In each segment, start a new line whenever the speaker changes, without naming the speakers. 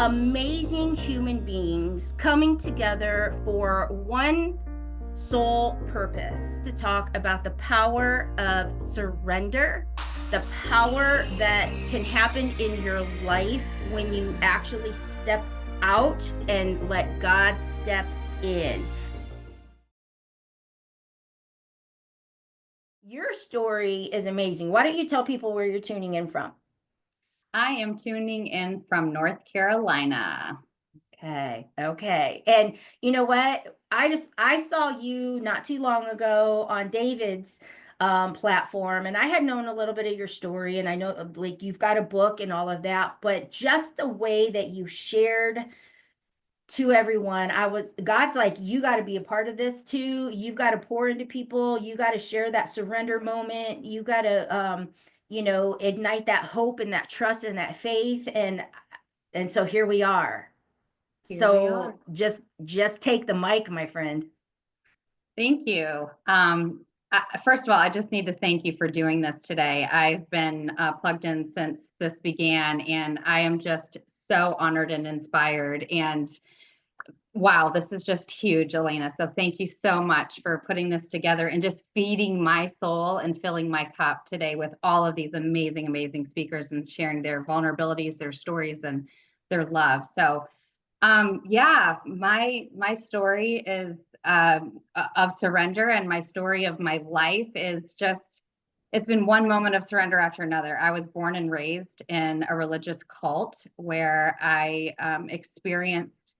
amazing human beings coming together for one sole purpose to talk about the power of surrender, the power that can happen in your life when you actually step out and let God step in. Your story is amazing. Why don't you tell people where you're tuning in from?
I am tuning in from North Carolina.
Okay. Okay. And you know what? I saw you not too long ago on David's platform, and I had known a little bit of your story, and I know like you've got a book and all of that, but just the way that you shared to everyone, God's like, you got to be a part of this too. You've got to pour into people, you got to share that surrender moment, you got to ignite that hope and that trust and that faith. And so here we are.
Here we are.
So just take the mic, my friend.
Thank you. First of all, I just need to thank you for doing this today. I've been plugged in since this began, and I am just so honored and inspired. And wow, this is just huge, Elena. So thank you so much for putting this together and just feeding my soul and filling my cup today with all of these amazing, amazing speakers and sharing their vulnerabilities, their stories, and their love. So yeah, my story is of surrender, and my story of my life is just it's been one moment of surrender after another. I was born and raised in a religious cult where I experienced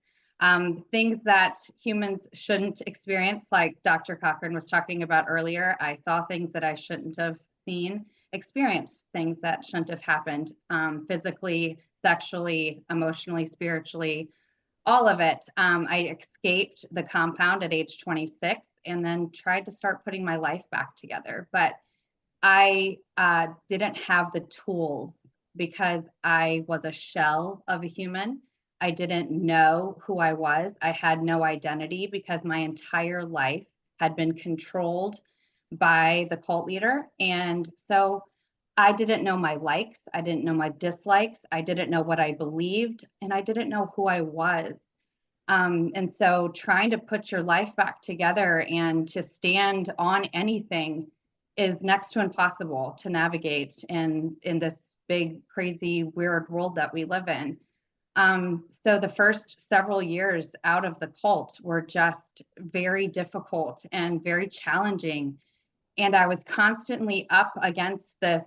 things that humans shouldn't experience, like Dr. Cochran was talking about earlier. I saw things that I shouldn't have seen, experienced things that shouldn't have happened, physically, sexually, emotionally, spiritually, all of it. I escaped the compound at age 26 and then tried to start putting my life back together. But I didn't have the tools because I was a shell of a human. I didn't know who I was. I had no identity because my entire life had been controlled by the cult leader. And so I didn't know my likes. I didn't know my dislikes. I didn't know what I believed. And I didn't know who I was. And so trying to put your life back together and to stand on anything is next to impossible to navigate in this big, crazy, weird world that we live in. So the first several years out of the cult were just very difficult and very challenging. And I was constantly up against this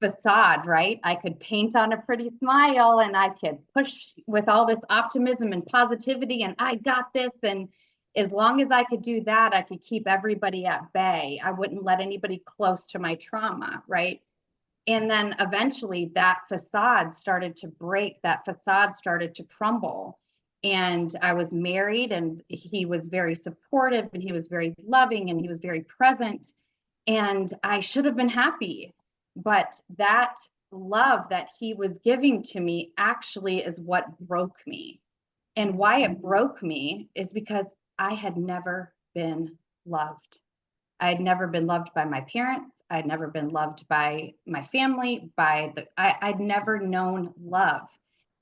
facade, right? I could paint on a pretty smile and I could push with all this optimism and positivity, and I got this. And as long as I could do that, I could keep everybody at bay. I wouldn't let anybody close to my trauma, right? And then eventually that facade started to break, that facade started to crumble. And I was married, and he was very supportive, and he was very loving, and he was very present. And I should have been happy. But that love that he was giving to me actually is what broke me. And why it broke me is because I had never been loved. I had never been loved by my parents. I'd never been loved by my family, I'd never known love.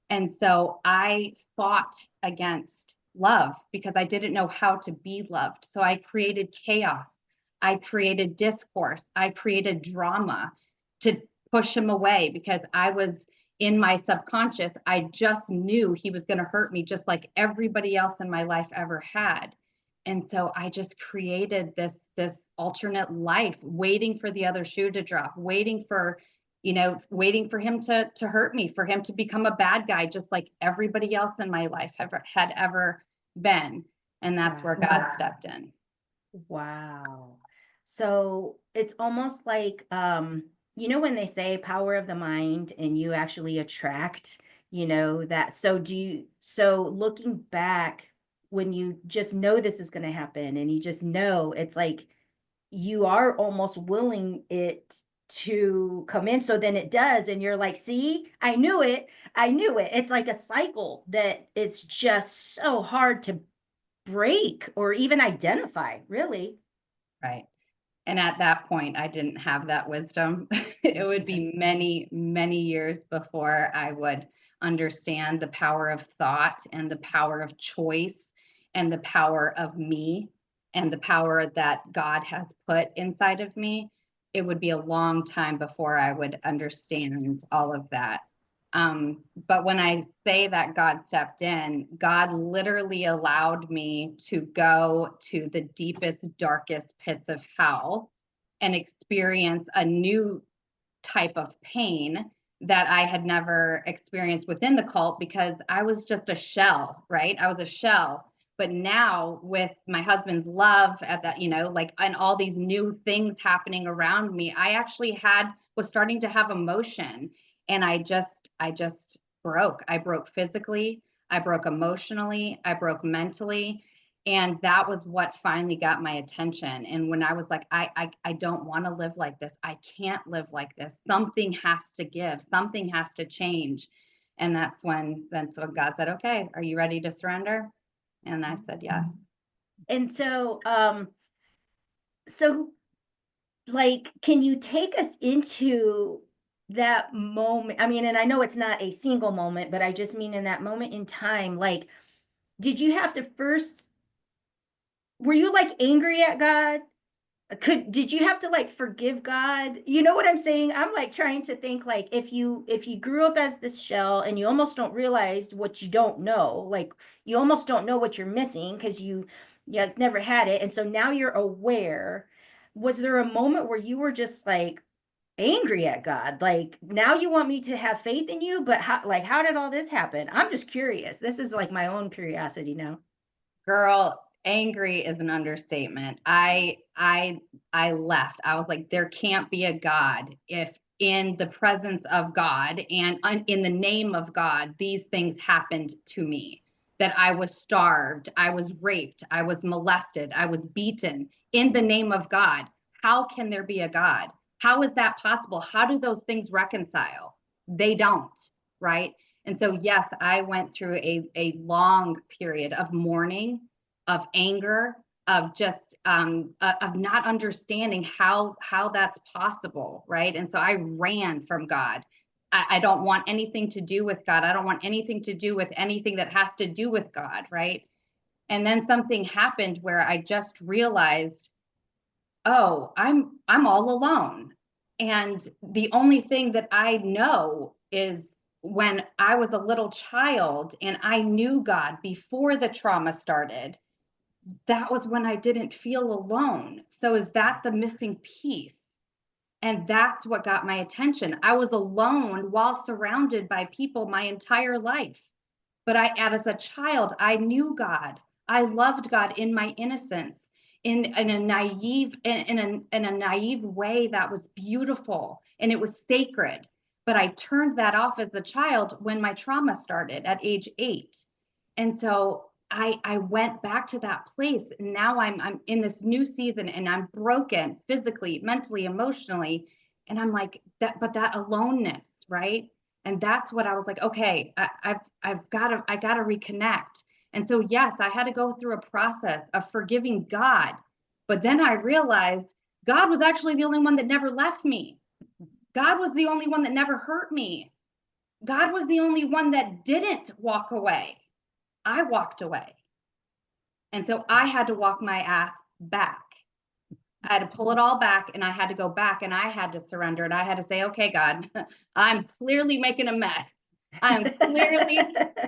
And so I fought against love because I didn't know how to be loved. So I created chaos. I created discourse. I created drama to push him away because I was in my subconscious. I just knew he was going to hurt me just like everybody else in my life ever had. And so I just created this alternate life, waiting for the other shoe to drop, waiting for him to hurt me, for him to become a bad guy, just like everybody else in my life had ever been. And that's where God
Wow.
stepped in.
Wow. So it's almost like when they say power of the mind and you actually attract, that. So looking back, when you just know this is going to happen and you just know, it's like you are almost willing it to come in. So then it does, and you're like, see, I knew it. I knew it. It's like a cycle that it's just so hard to break or even identify, really.
Right. And at that point, I didn't have that wisdom. It would
Okay.
be many, many years before I would understand the power of thought and the power of choice and the power of me and the power that God has put inside of me, it would be a long time before I would understand all of that. But when I say that God stepped in, God literally allowed me to go to the deepest, darkest pits of hell and experience a new type of pain that I had never experienced within the cult because I was just a shell, right? I was a shell. But now with my husband's love at that, like, and all these new things happening around me, I actually was starting to have emotion. And I just broke. I broke physically, I broke emotionally, I broke mentally. And that was what finally got my attention. And when I was like, I don't want to live like this. I can't live like this. Something has to give. Something has to change. And that's when God said, okay, are you ready to surrender? And I said, yes.
And so like, can you take us into that moment? I mean, and I know it's not a single moment, but I just mean in that moment in time, like, did you have to first, were you like angry at God? Did you have to like forgive God? You know what I'm saying? I'm like trying to think like if you grew up as this shell and you almost don't realize what you don't know, like you almost don't know what you're missing because you have never had it. And so now you're aware. Was there a moment where you were just like angry at God? Like now you want me to have faith in you, but how did all this happen? I'm just curious. This is like my own curiosity now.
Girl, angry is an understatement. I left. I was like, there can't be a God if in the presence of God and in the name of God, these things happened to me. That I was starved, I was raped, I was molested, I was beaten in the name of God. How can there be a God? How is that possible? How do those things reconcile? They don't, right? And so, yes, I went through a long period of mourning, of anger, of just of not understanding how that's possible, right? And so I ran from God. I don't want anything to do with God. I don't want anything to do with anything that has to do with God, right? And then something happened where I just realized, oh, I'm all alone. And the only thing that I know is when I was a little child and I knew God before the trauma started, that was when I didn't feel alone. So is that the missing piece? And that's what got my attention. I was alone while surrounded by people my entire life. But as a child, I knew God. I loved God in my innocence, in a naive way that was beautiful and it was sacred. But I turned that off as a child when my trauma started at age 8. And so I went back to that place. And now I'm in this new season and I'm broken physically, mentally, emotionally. And I'm like that aloneness, right? And that's what I was like, okay, I gotta reconnect. And so yes, I had to go through a process of forgiving God. But then I realized God was actually the only one that never left me. God was the only one that never hurt me. God was the only one that didn't walk away. I walked away. And so I had to walk my ass back. I had to pull it all back and I had to go back and I had to surrender and I had to say, okay, God, I'm clearly making a mess. I'm clearly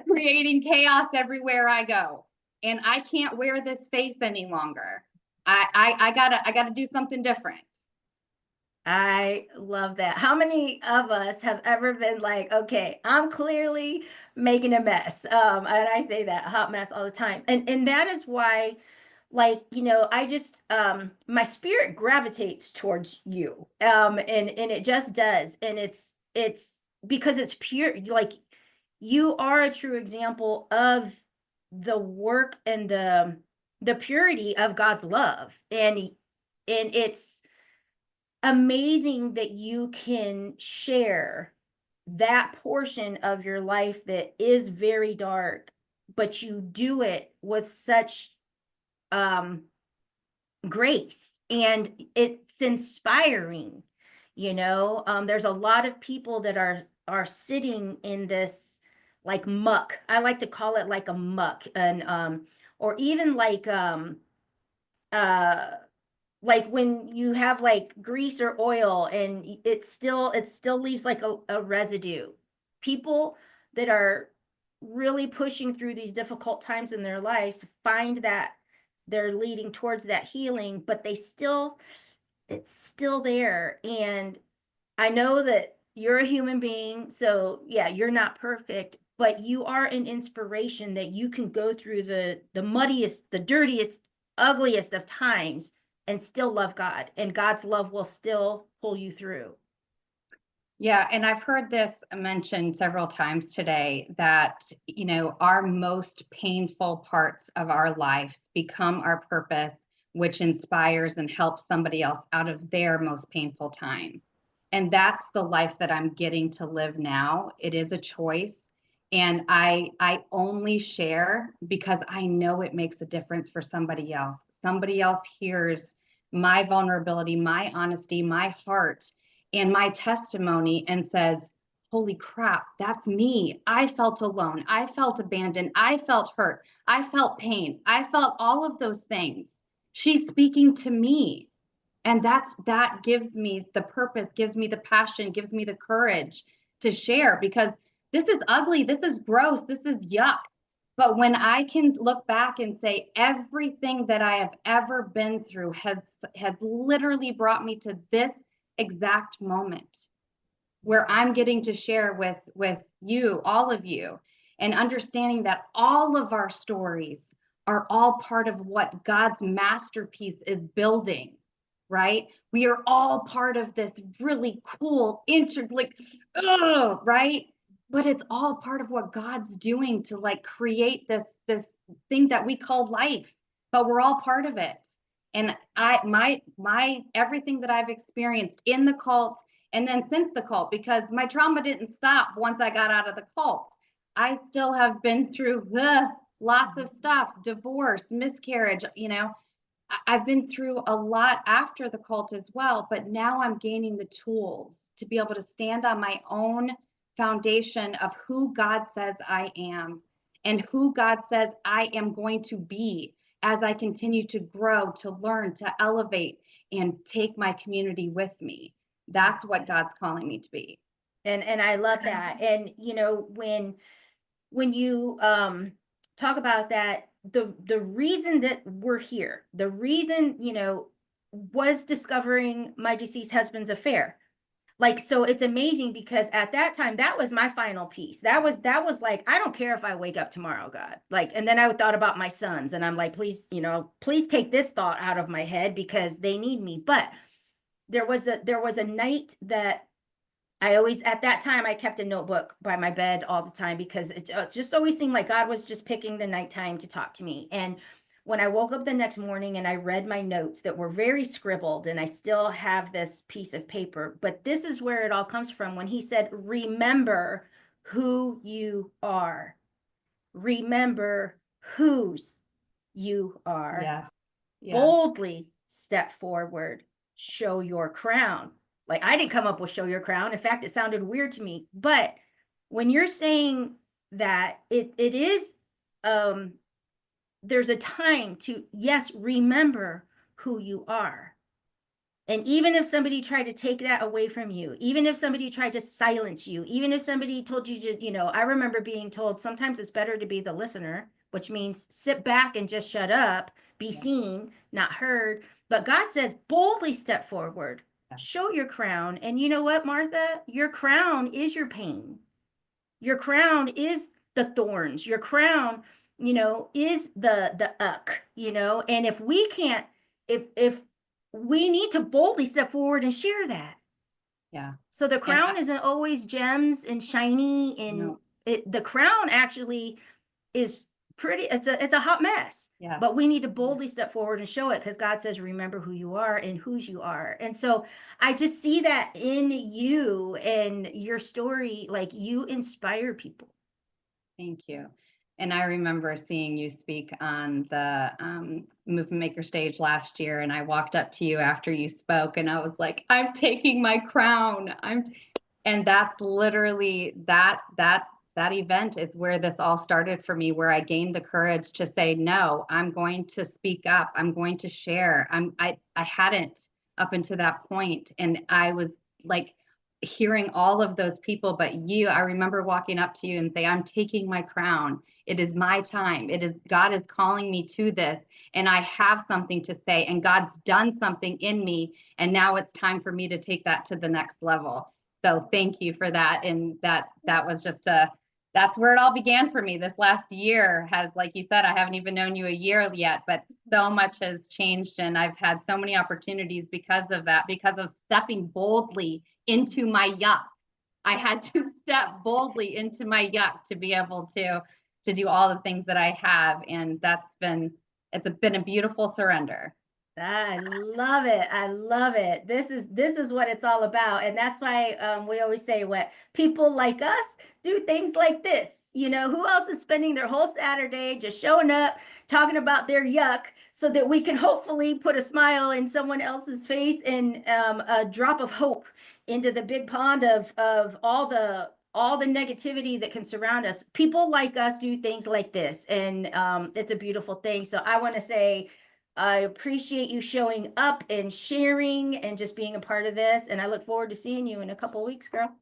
creating chaos everywhere I go. And I can't wear this face any longer. I gotta do something different.
I love that. How many of us have ever been like, okay, I'm clearly making a mess. And I say that, a hot mess all the time. And that is why, like, I just my spirit gravitates towards you. And it just does. And it's because it's pure, like you are a true example of the work and the purity of God's love. And it's amazing that you can share that portion of your life that is very dark, but you do it with such um grace, and it's inspiring. There's a lot of people that are sitting in this like muck. I like to call it like a muck, and or even uh like when you have like grease or oil and it still leaves like a residue. People that are really pushing through these difficult times in their lives find that they're leading towards that healing, but it's still there. And I know that you're a human being, so yeah, you're not perfect, but you are an inspiration that you can go through the muddiest, the dirtiest, ugliest of times and still love God, and God's love will still pull you through.
Yeah, and I've heard this mentioned several times today that, our most painful parts of our lives become our purpose, which inspires and helps somebody else out of their most painful time. And that's the life that I'm getting to live now. It is a choice. And I only share because I know it makes a difference for somebody else. Somebody else hears my vulnerability, my honesty, my heart, and my testimony and says, holy crap, that's me. I felt alone. I felt abandoned. I felt hurt. I felt pain. I felt all of those things. She's speaking to me. And that gives me the purpose, gives me the passion, gives me the courage to share, because this is ugly, this is gross, this is yuck. But when I can look back and say everything that I have ever been through has literally brought me to this exact moment where I'm getting to share with you, all of you, and understanding that all of our stories are all part of what God's masterpiece is building, right? We are all part of this really cool, like, oh, right? But it's all part of what God's doing to like create this thing that we call life. But we're all part of it. And my everything that I've experienced in the cult and then since the cult, because my trauma didn't stop once I got out of the cult. I still have been through lots of stuff, divorce, miscarriage, I've been through a lot after the cult as well, but now I'm gaining the tools to be able to stand on my own foundation of who God says I am and who God says I am going to be as I continue to grow, to learn, to elevate, and take my community with me. That's what God's calling me to be.
And I love that. And when you talk about that, the reason that we're here, the reason, was discovering my deceased husband's affair. Like, so it's amazing because at that time that was my final piece. That was like, I don't care if I wake up tomorrow, God. Like, and then I thought about my sons and I'm like, please, please take this thought out of my head because they need me. But there was a night that I always, at that time, I kept a notebook by my bed all the time because it just always seemed like God was just picking the nighttime to talk to me. And when I woke up the next morning and I read my notes that were very scribbled, and I still have this piece of paper, but this is where it all comes from when he said, remember who you are. Remember whose you are.
Yes. Yes.
Boldly step forward, show your crown. Like, I didn't come up with show your crown. In fact, it sounded weird to me. But when you're saying that, it is there's a time to, yes, remember who you are. And even if somebody tried to take that away from you, even if somebody tried to silence you, even if somebody told you to, I remember being told sometimes it's better to be the listener, which means sit back and just shut up, be
Yes.
seen, not heard. But God says, boldly step forward,
Yes.
show your crown. And you know what, Martha? Your crown is your pain. Your crown is the thorns. Your crown, is the uck, and if we can't, if we need to boldly step forward and share that.
Yeah.
So the
And
crown isn't always gems and shiny, and
no.
the crown actually is pretty, it's a hot mess.
Yes.
But we need to
Yes.
boldly step forward and show it because God says, remember who you are and whose you are. And so I just see that in you and your story, like you inspire people.
Thank you. And I remember seeing you speak on the Movement Maker stage last year, and I walked up to you after you spoke, and I was like, "I'm taking my crown." And that's literally that that event is where this all started for me, where I gained the courage to say, no, I'm going to speak up. I'm going to share. I hadn't up until that point. And I was like hearing all of those people, but you, I remember walking up to you and say, I'm taking my crown. It is my time. It is, God is calling me to this, and I have something to say, and God's done something in me. And now it's time for me to take that to the next level. So thank you for that. And that was just that's where it all began for me. This last year has, like you said, I haven't even known you a year yet, but so much has changed. And I've had so many opportunities because of that, because of stepping boldly into my yuck. I had to step boldly into my yuck to be able to do all the things that I have. And it's been a beautiful surrender.
I love it. I love it. This is what it's all about. And that's why we always say what people like us do things like this. You know, who else is spending their whole Saturday just showing up, talking about their yuck so that we can hopefully put a smile in someone else's face and a drop of hope into the big pond of all the negativity that can surround us. People like us do things like this, and it's a beautiful thing. So I want to say I appreciate you showing up and sharing and just being a part of this. And I look forward to seeing you in a couple of weeks, girl.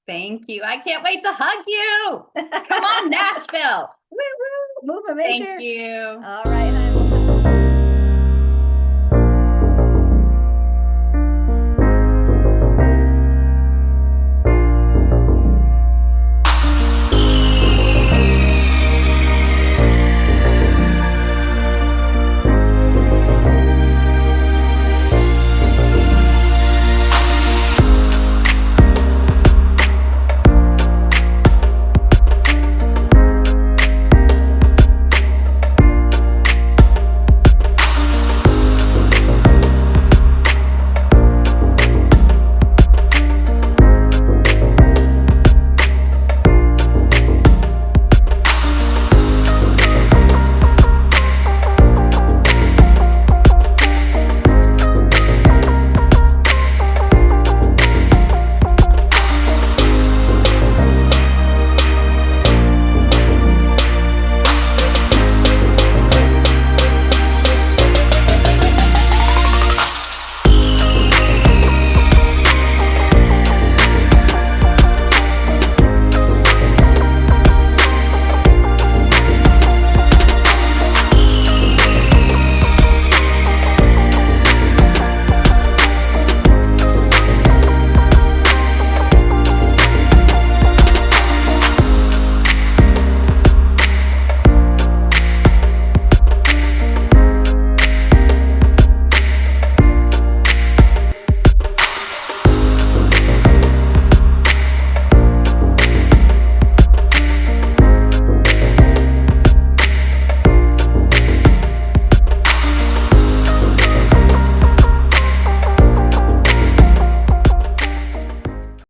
Thank you. I can't wait to hug you. Come on, Nashville.
Woo woo, move a
Thank
maker.
you.
All right, honey.